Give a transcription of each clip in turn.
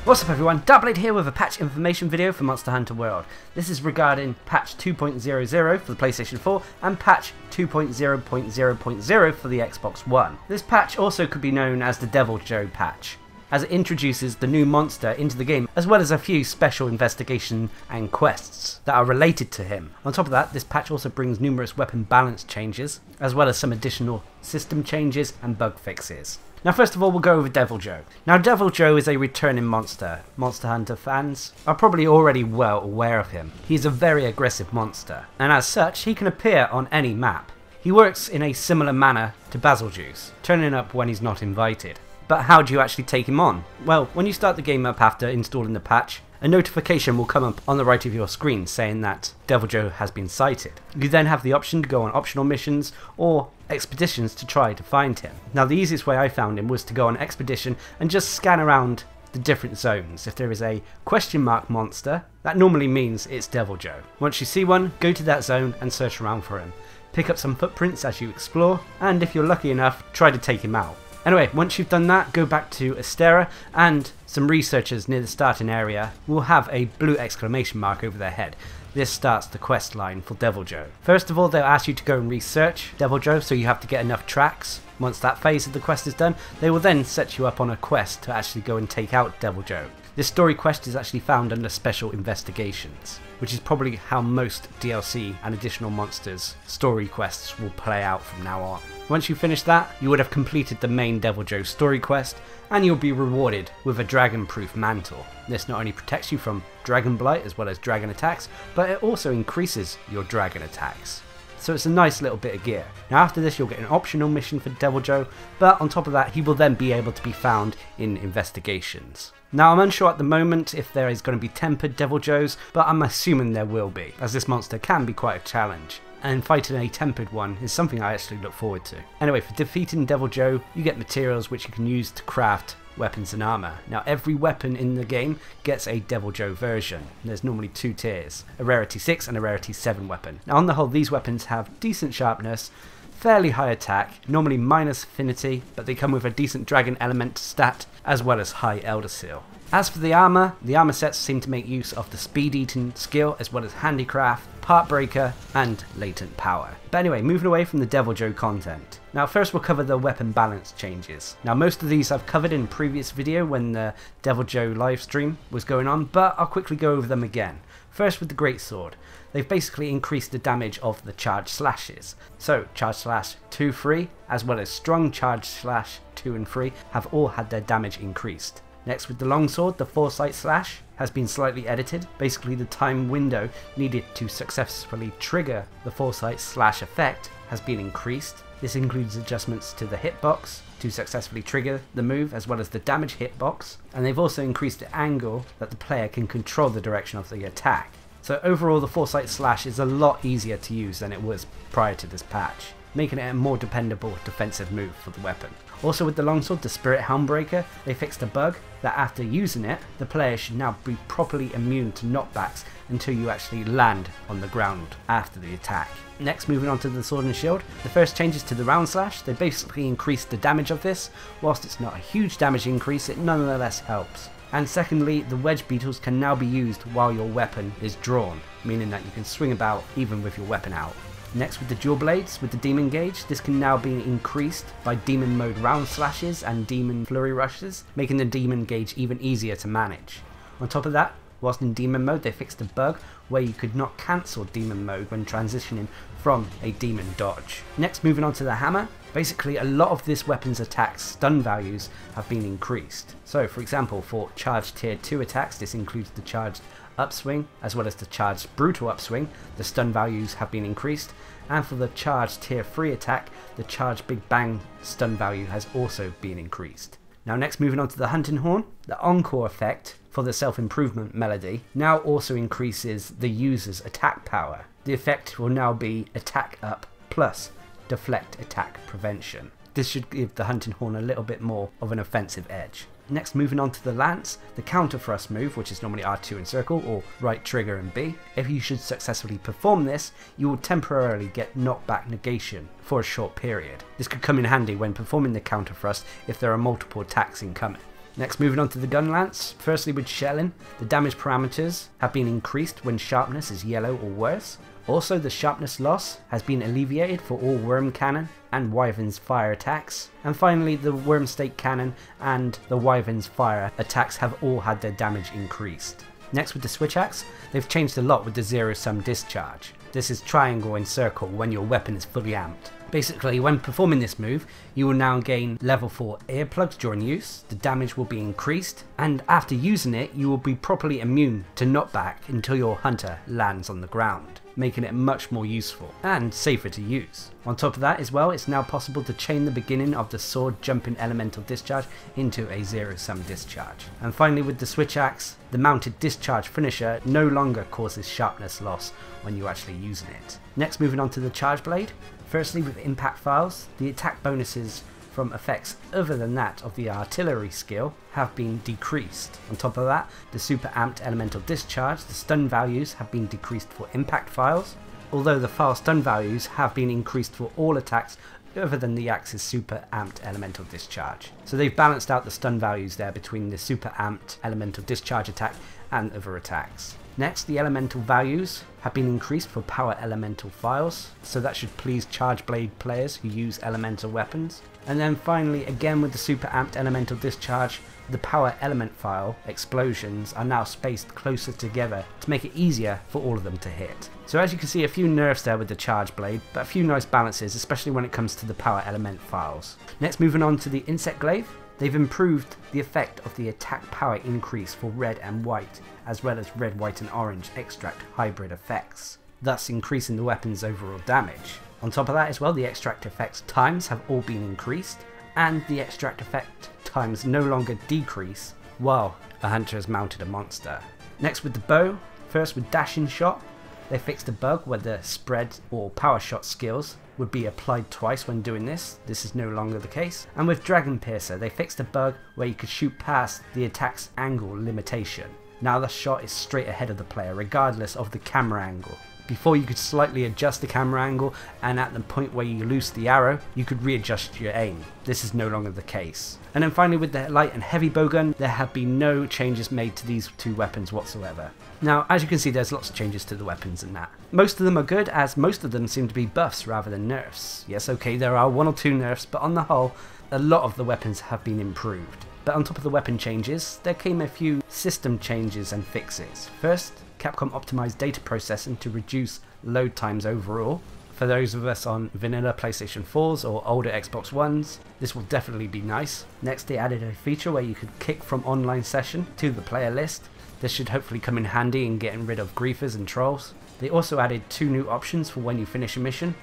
What's up everyone, Darcblade here with a patch information video for Monster Hunter World. This is regarding patch 2.00 for the PlayStation 4 and patch 2.0.0.0 for the Xbox One. This patch also could be known as the Deviljho patch, as it introduces the new monster into the game, as well as a few special investigation and quests that are related to him. On top of that, this patch also brings numerous weapon balance changes, as well as some additional system changes and bug fixes. Now first of all, we'll go over Deviljho. Now Deviljho is a returning monster. Monster Hunter fans are probably already well aware of him. He's a very aggressive monster, and as such, he can appear on any map. He works in a similar manner to Basiljuice, turning up when he's not invited. But how do you actually take him on? Well, when you start the game up after installing the patch, a notification will come up on the right of your screen saying that Deviljho has been sighted. You then have the option to go on optional missions or expeditions to try to find him. Now the easiest way I found him was to go on expedition and just scan around the different zones. If there is a question mark monster, that normally means it's Deviljho. Once you see one, go to that zone and search around for him. Pick up some footprints as you explore, and if you're lucky enough, try to take him out. Anyway, once you've done that, go back to Astera, and some researchers near the starting area will have a blue exclamation mark over their head. This starts the quest line for Deviljho. First of all, they'll ask you to go and research Deviljho, so you have to get enough tracks. Once that phase of the quest is done, they will then set you up on a quest to actually go and take out Deviljho. This story quest is actually found under special investigations, which is probably how most DLC and additional monsters story quests will play out from now on. Once you finish that, you would have completed the main Deviljho story quest, and you'll be rewarded with a dragon-proof mantle. This not only protects you from dragon blight as well as dragon attacks, but it also increases your dragon attacks. So it's a nice little bit of gear. Now after this, you'll get an optional mission for Deviljho, but on top of that, he will then be able to be found in investigations. Now I'm unsure at the moment if there is going to be tempered Deviljhos, but I'm assuming there will be, as this monster can be quite a challenge. And fighting a tempered one is something I actually look forward to. Anyway, for defeating Deviljho, you get materials which you can use to craft weapons and armor. Now every weapon in the game gets a Deviljho version. There's normally two tiers, a rarity 6 and a rarity 7 weapon. Now on the whole, these weapons have decent sharpness, fairly high attack, normally minus affinity, but they come with a decent dragon element stat, as well as high elder seal. As for the armor sets seem to make use of the speed eating skill, as well as handicraft, part breaker, and latent power. But anyway, moving away from the Deviljho content. Now first we'll cover the weapon balance changes. Now most of these I've covered in a previous video when the Deviljho livestream was going on, but I'll quickly go over them again. First with the greatsword. They've basically increased the damage of the charge slashes. So charge slash 2, 3, as well as strong charge slash 2 and 3 have all had their damage increased. Next with the longsword, the foresight slash has been slightly edited. Basically the time window needed to successfully trigger the foresight slash effect has been increased. This includes adjustments to the hitbox to successfully trigger the move, as well as the damage hitbox, and they've also increased the angle that the player can control the direction of the attack. So overall the foresight slash is a lot easier to use than it was prior to this patch, making it a more dependable defensive move for the weapon. Also with the longsword, the Spirit Helm Breaker, they fixed a bug that after using it, the player should now be properly immune to knockbacks until you actually land on the ground after the attack. Next, moving on to the sword and shield, the first changes to the round slash. They basically increased the damage of this. Whilst it's not a huge damage increase, it nonetheless helps. And secondly, the wedge beetles can now be used while your weapon is drawn, meaning that you can swing about even with your weapon out. Next with the dual blades, with the demon gauge, this can now be increased by demon mode round slashes and demon flurry rushes, making the demon gauge even easier to manage. On top of that, whilst in demon mode, they fixed a bug where you could not cancel demon mode when transitioning from a demon dodge. Next, moving on to the hammer, basically a lot of this weapon's attacks stun values have been increased. So for example, for charged tier 2 attacks, this includes the charged upswing as well as the charged brutal upswing, the stun values have been increased, and for the charged tier 3 attack, the charged big bang stun value has also been increased. Now next, moving on to the hunting horn, the encore effect for the self-improvement melody now also increases the user's attack power. The effect will now be attack up plus deflect attack prevention. This should give the hunting horn a little bit more of an offensive edge. Next, moving on to the lance, the counter thrust move, which is normally R2 and circle or right trigger and B. If you should successfully perform this, you will temporarily get knockback negation for a short period. This could come in handy when performing the counter thrust if there are multiple attacks incoming. Next, moving on to the gun lance. Firstly, with shelling, the damage parameters have been increased when sharpness is yellow or worse. Also, the sharpness loss has been alleviated for all worm cannon and wyvern's fire attacks. And finally, the worm stake cannon and the wyvern's fire attacks have all had their damage increased. Next, with the switch axe, they've changed a lot with the zero sum discharge. This is triangle and circle when your weapon is fully amped. Basically, when performing this move, you will now gain level 4 earplugs during use, the damage will be increased, and after using it, you will be properly immune to knockback until your hunter lands on the ground, making it much more useful and safer to use. On top of that as well, it's now possible to chain the beginning of the sword jumping elemental discharge into a zero sum discharge. And finally, with the switch axe, the mounted discharge finisher no longer causes sharpness loss when you're actually using it. Next, moving on to the charge blade. Firstly, with impact files, the attack bonuses from effects other than that of the artillery skill have been decreased. On top of that, the super amped elemental discharge, the stun values have been decreased for impact files, although the file stun values have been increased for all attacks other than the axe's super amped elemental discharge. So they've balanced out the stun values there between the super amped elemental discharge attack and other attacks. Next, the elemental values have been increased for power elemental files, so that should please charge blade players who use elemental weapons. And then finally, again with the super amped elemental discharge, the power element file explosions are now spaced closer together to make it easier for all of them to hit. So as you can see, a few nerfs there with the charge blade, but a few nice balances, especially when it comes to the power element files. Next, moving on to the insect glaive. They've improved the effect of the attack power increase for red and white, as well as red, white and orange extract hybrid effects, thus increasing the weapon's overall damage. On top of that as well, the extract effects times have all been increased, and the extract effect times no longer decrease while a hunter has mounted a monster. Next, with the bow, first with dashing shot, they fixed a bug where the spread or power shot skills would be applied twice when doing this. This is no longer the case. And with Dragon Piercer, they fixed a bug where you could shoot past the attack's angle limitation. Now the shot is straight ahead of the player regardless of the camera angle. Before, you could slightly adjust the camera angle, and at the point where you loose the arrow, you could readjust your aim. This is no longer the case. And then finally, with the light and heavy bowgun, there have been no changes made to these two weapons whatsoever. Now, as you can see, there's lots of changes to the weapons and that. Most of them are good, as most of them seem to be buffs rather than nerfs. Yes, okay, there are one or two nerfs, but on the whole, a lot of the weapons have been improved. But on top of the weapon changes, there came a few system changes and fixes. First, Capcom optimized data processing to reduce load times overall. For those of us on vanilla PlayStation 4s or older Xbox Ones, this will definitely be nice. Next, they added a feature where you could kick from online session to the player list. This should hopefully come in handy in getting rid of griefers and trolls. They also added 2 new options for when you finish a mission.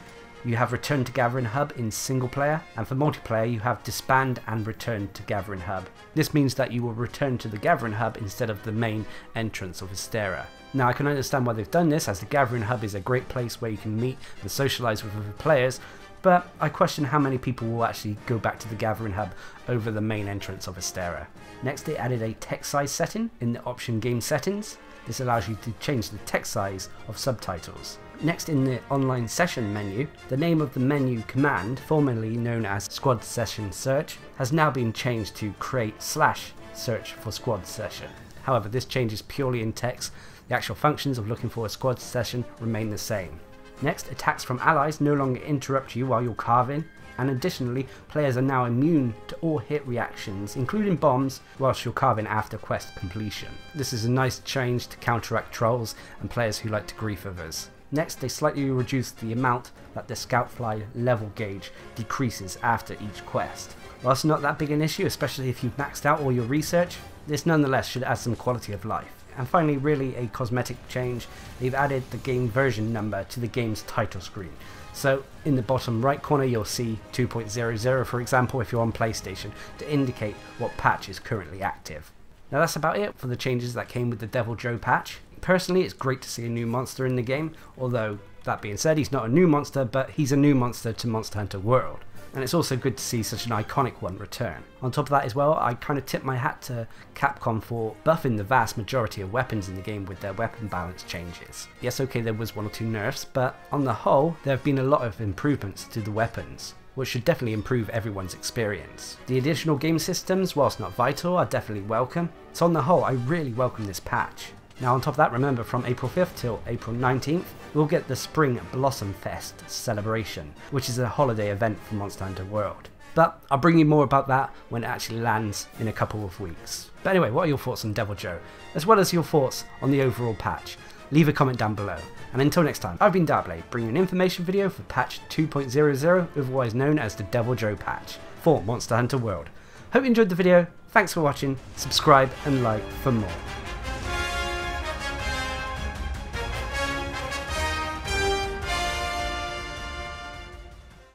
You have Return to Gathering Hub in single player, and for multiplayer you have Disband and Return to Gathering Hub. This means that you will return to the Gathering Hub instead of the main entrance of Astera. Now, I can understand why they've done this, as the Gathering Hub is a great place where you can meet and socialise with other players, but I question how many people will actually go back to the Gathering Hub over the main entrance of Astera. Next, they added a text size setting in the option game settings. This allows you to change the text size of subtitles. Next, in the online session menu, the name of the menu command, formerly known as Squad Session Search, has now been changed to create/search for squad session. However, this change is purely in text. The actual functions of looking for a squad session remain the same. Next, attacks from allies no longer interrupt you while you're carving, and additionally, players are now immune to all hit reactions, including bombs, whilst you're carving after quest completion. This is a nice change to counteract trolls and players who like to grief others. Next, they slightly reduced the amount that the Scoutfly level gauge decreases after each quest. Whilst not that big an issue, especially if you've maxed out all your research, this nonetheless should add some quality of life. And finally, really a cosmetic change, they've added the game version number to the game's title screen. So in the bottom right corner you'll see 2.00 for example if you're on PlayStation, to indicate what patch is currently active. Now that's about it for the changes that came with the Deviljho patch. Personally, it's great to see a new monster in the game, although that being said, he's not a new monster, but he's a new monster to Monster Hunter World. And it's also good to see such an iconic one return. On top of that as well, I kind of tip my hat to Capcom for buffing the vast majority of weapons in the game with their weapon balance changes. Yes, okay, there was 1 or 2 nerfs, but on the whole, there have been a lot of improvements to the weapons. which should definitely improve everyone's experience. The additional game systems, whilst not vital, are definitely welcome, so on the whole I really welcome this patch. Now on top of that, remember from April 5th till April 19th, we'll get the Spring Blossom Fest celebration, which is a holiday event for Monster Hunter World. But I'll bring you more about that when it actually lands in a couple of weeks. But anyway, what are your thoughts on Deviljho, as well as your thoughts on the overall patch? Leave a comment down below. And until next time, I've been Darcblade, bringing an information video for patch 2.00, otherwise known as the Deviljho patch, for Monster Hunter World. Hope you enjoyed the video, thanks for watching, subscribe and like for more.